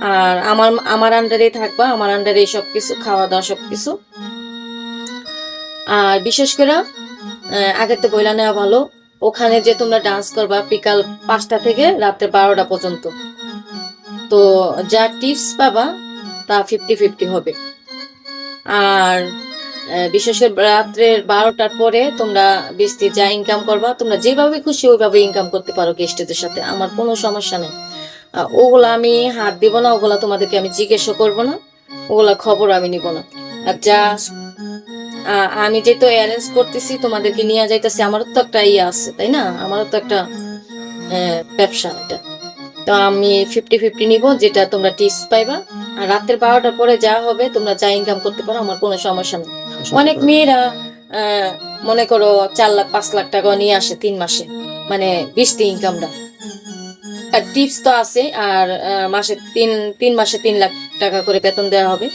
আর আমার আমার আন্ডারে থাকবা, আমার আন্ডারে সবকিছু, খাওয়া দাওয়া সবকিছু। আর বিশেষ করে আগের তো বইলা নেওয়া ভালো, ওখানে যে তোমরা ডান্স করবা বিকাল 5টা থেকে রাত্রে 12টা পর্যন্ত। তো যা টিপস পাবা তা 50-50 হবে। আর বিশেষ করে রাত্রের 12টার পরে তোমরা বেশি যা ইনকাম করবা, তোমরা যেভাবে খুশি ওইভাবে ইনকাম করতে পারো গেস্টদের সাথে, আমার কোনো সমস্যা নেই। ওগুলা আমি হাত দিব না, ওগুলা তোমাদেরকে আমি জিজ্ঞেসও করবো না, ওগুলা খবর আমি নিব না। আর যা আমি যেহেতু অ্যারেঞ্জ করতেছি, তোমাদেরকে নিয়ে যাইতেছি, আমারও তো একটা ইয়ে আছে তাই না, আমারও তো একটা ব্যবসা এটা। তো আমি 50-50 নিব, যেটা তোমরা টিপস পাইবা। আর রাতের 12টার পরে যা হবে তোমরা যা ইনকাম করতে পারো, আমার কোনো সমস্যা নেই। অনেক মেয়েরা আহ, মনে করো 4 লাখ 5 লাখ টাকা নিয়ে আসে 3 মাসে, মানে 20টি ইনকামটা। আর টিপস তো আছে, আর মাসে 3 মাসে 3 লাখ টাকা করে বেতন দেওয়া হবে।